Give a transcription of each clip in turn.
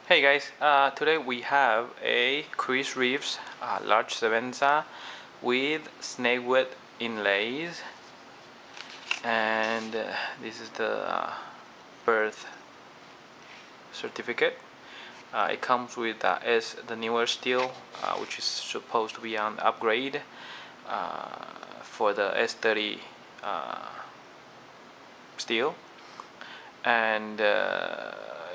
Hey guys, today we have a Chris Reeves large Sebenza with Snakewood inlays, and this is the birth certificate. It comes with the newer steel, which is supposed to be an upgrade for the S30 steel, and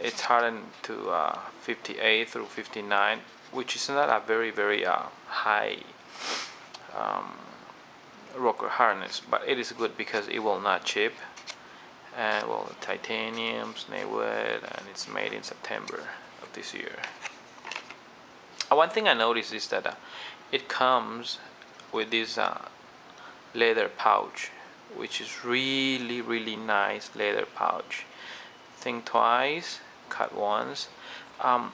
it's hardened to 58 through 59, which is not a very high um, rocker harness, but it is good because it will not chip. And well, titanium, Snakewood, and it's made in September of this year. One thing I noticed is that it comes with this leather pouch, which is really nice leather pouch. Think twice, cut once. Um,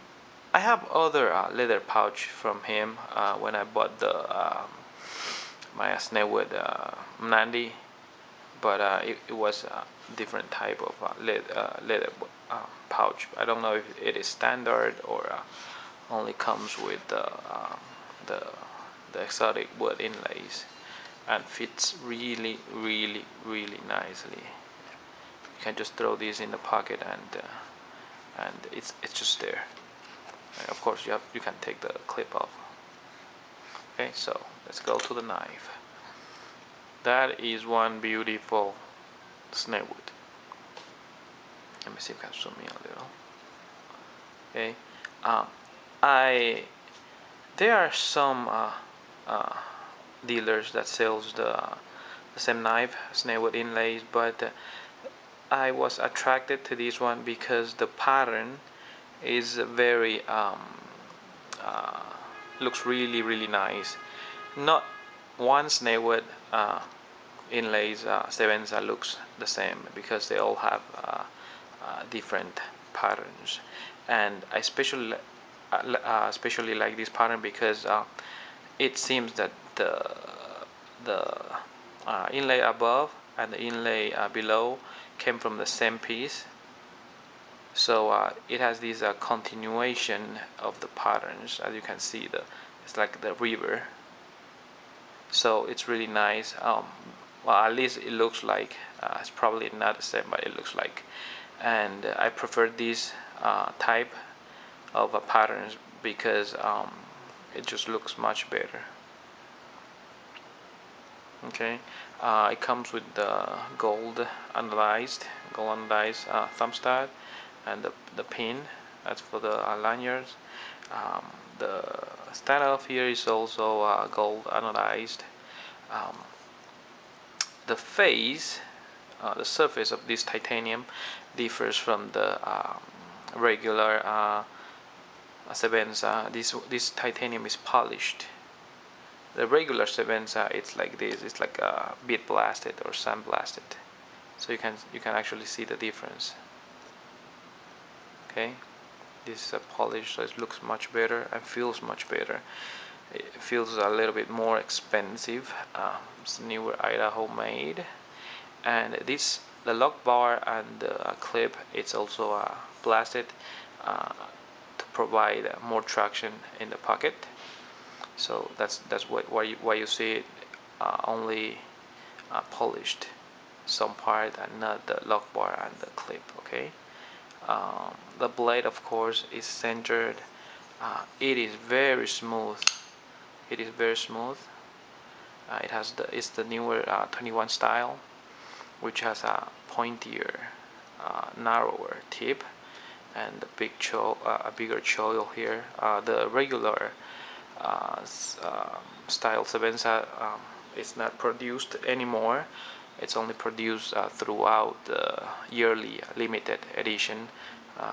I have other leather pouch from him when I bought the my Snakewood Nandi, but it was a different type of leather pouch. I don't know if it is standard or only comes with the the exotic wood inlays, and fits really nicely. You can just throw these in the pocket and it's just there. And of course you can take the clip off. Okay, so let's go to the knife. That is one beautiful Snakewood. Let me see if I can zoom in a little. Okay, um, I there are some dealers that sells the same knife, Snakewood inlays, but I was attracted to this one because the pattern is very uh, looks really nice. Not one Snakewood inlays Sebenza looks the same because they all have different patterns, and I especially like this pattern because it seems that the inlay above and the inlay below came from the same piece, so it has this continuation of the patterns. As you can see, it's like the river, so it's really nice. Well, at least it looks like it's probably not the same, but it looks like, and I prefer this type of patterns because it just looks much better. Okay, it comes with the gold anodized thumb stud, and the pin. That's for the lanyards. Um, the standoff here is also gold anodized. Um, the face, the surface of this titanium differs from the regular Sebenza. This titanium is polished. The regular Sebenza, it's like this. It's like bead blasted or sandblasted. So you can actually see the difference. Okay, this is polished, so it looks much better and feels much better. It feels a little bit more expensive. It's newer Idaho made, and the lock bar and the clip, it's also blasted to provide more traction in the pocket. So that's why you see it only polished some part and not the lock bar and the clip. Okay, the blade of course is centered. It is very smooth. It is very smooth. It's the newer 21 style, which has a pointier, narrower tip and a bigger choil here. The regular style Sebenza is not produced anymore. It's only produced throughout the yearly limited edition,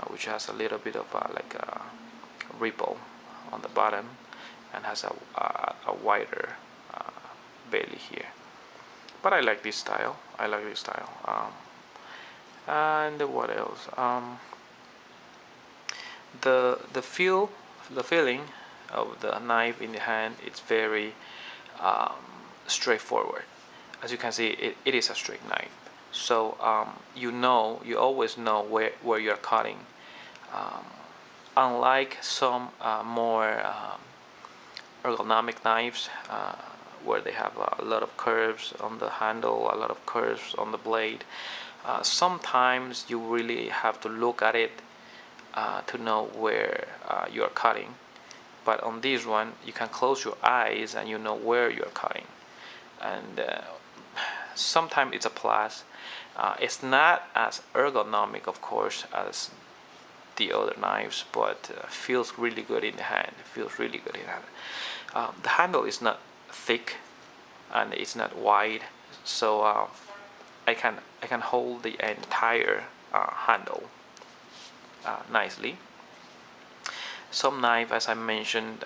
which has a little bit of like a ripple on the bottom and has a wider uh, belly here. But I like this style. I like this style. And what else? The feeling of the knife in the hand, it's very um, straightforward. As you can see, it is a straight knife. So you always know where you're cutting. Um, unlike some more ergonomic knives where they have a lot of curves on the handle, a lot of curves on the blade, sometimes you really have to look at it to know where you are cutting. But on this one, you can close your eyes and you know where you are cutting. And sometimes it's a plus. It's not as ergonomic, of course, as the other knives, but feels really good in the hand. Feels really good in the hand. The handle is not thick and it's not wide, so I can hold the entire handle nicely. Some knife, as I mentioned,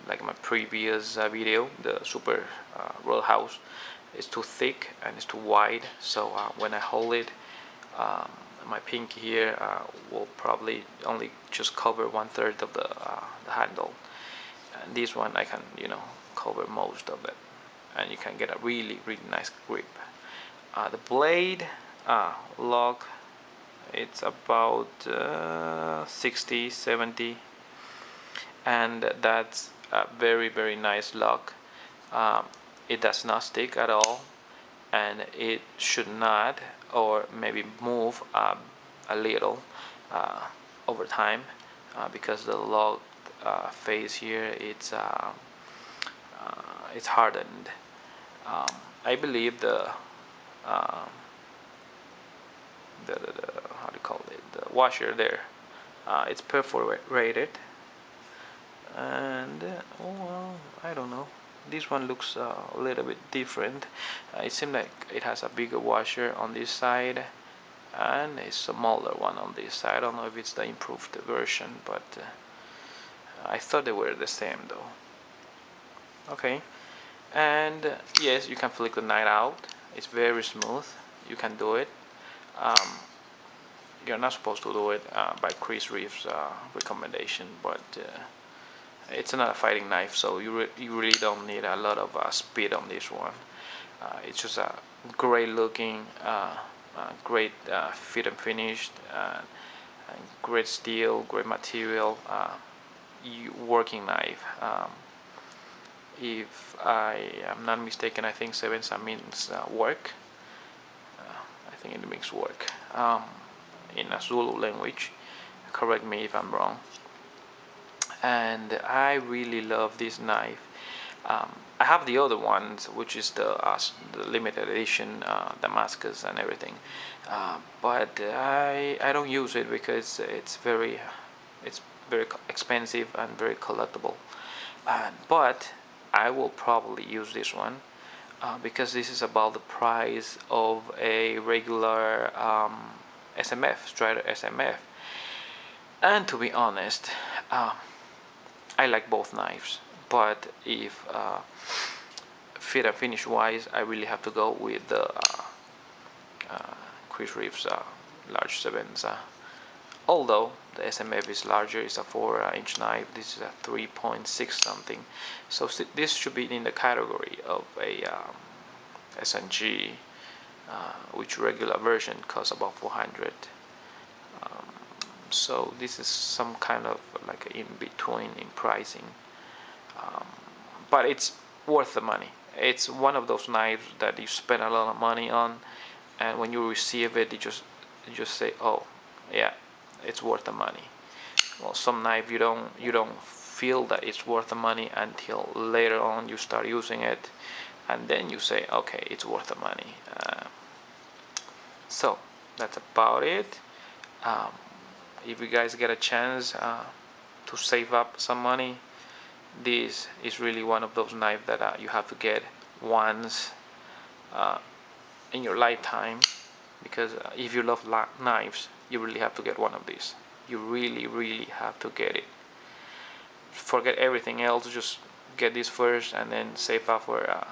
like my previous video, the Super Roadhouse, is too thick and it's too wide. So when I hold it, um, my pinky here will probably only just cover 1/3 of the handle. And this one I can, cover most of it, and you can get a really, really nice grip. The blade lock, it's about 60, 70, and that's a very, very nice lock. um, it does not stick at all, and it should not, or maybe move a little uh, over time, because the lock face here, it's hardened. um, I believe um, the how do you call it, the washer there, it's perforated. And oh well, I don't know, this one looks a little bit different. It seems like it has a bigger washer on this side and a smaller one on this side. I don't know if it's the improved version, but I thought they were the same though. Okay, and yes, you can flick the knife out. It's very smooth. You can do it. um, you're not supposed to do it by Chris Reeve's recommendation, but it's not a fighting knife, so you really don't need a lot of speed on this one. It's just a great looking, great fit and finished, and great steel, great material, working knife. If I am not mistaken, I think Sebenza means work. I think it means work in a Zulu language. Correct me if I'm wrong. And I really love this knife. I have the other ones, which is the limited edition Damascus and everything, but I don't use it because it's very expensive and very collectible. But I will probably use this one because this is about the price of a regular SMF, Strider SMF. And to be honest, uh, I like both knives, but if fit and finish wise, I really have to go with the uh, Chris Reeves large Sebenza. Although the SMF is larger, it's a 4-inch knife. This is a 3.6 something, so this should be in the category of a SNG, which regular version costs about 400. Um, so this is some kind of like in between in pricing. um, but it's worth the money. It's one of those knives that you spend a lot of money on, and when you receive it, you just say, "Oh, yeah, it's worth the money." Well, some knife you don't feel that it's worth the money until later on you start using it, and then you say, "Okay, it's worth the money." So that's about it. Um, if you guys get a chance to save up some money, this is really one of those knives that you have to get once uh, in your lifetime, because if you love knives, you really have to get one of these. You really, really have to get it. Forget everything else, just get this first and then save up for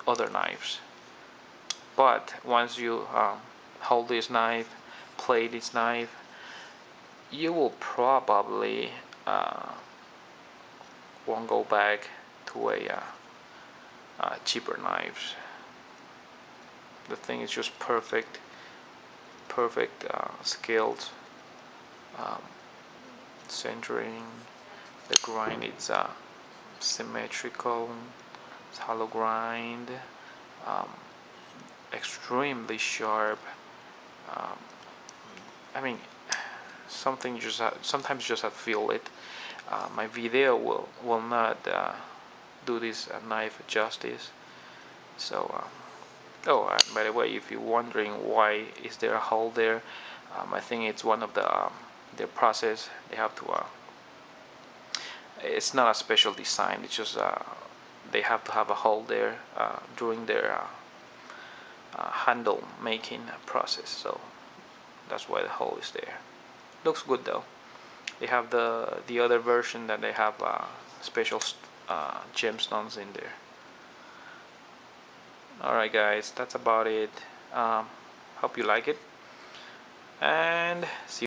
other knives. But once you hold this knife, play this knife, you will probably uh, won't go back to a cheaper knives. The thing is just perfect, perfect skilled. Um, centering. The grind is symmetrical. It's hollow grind. Um, Extremely sharp. Um, I mean, sometimes you just have to feel it. My video will not do this knife justice. So, oh, and by the way, if you're wondering why is there a hole there, I think it's one of the their process. They have to. It's not a special design. It's just they have to have a hole there during their handle making process. So that's why the hole is there. Looks good though. They have the other version that they have special gemstones in there. Alright guys, that's about it. Hope you like it, and see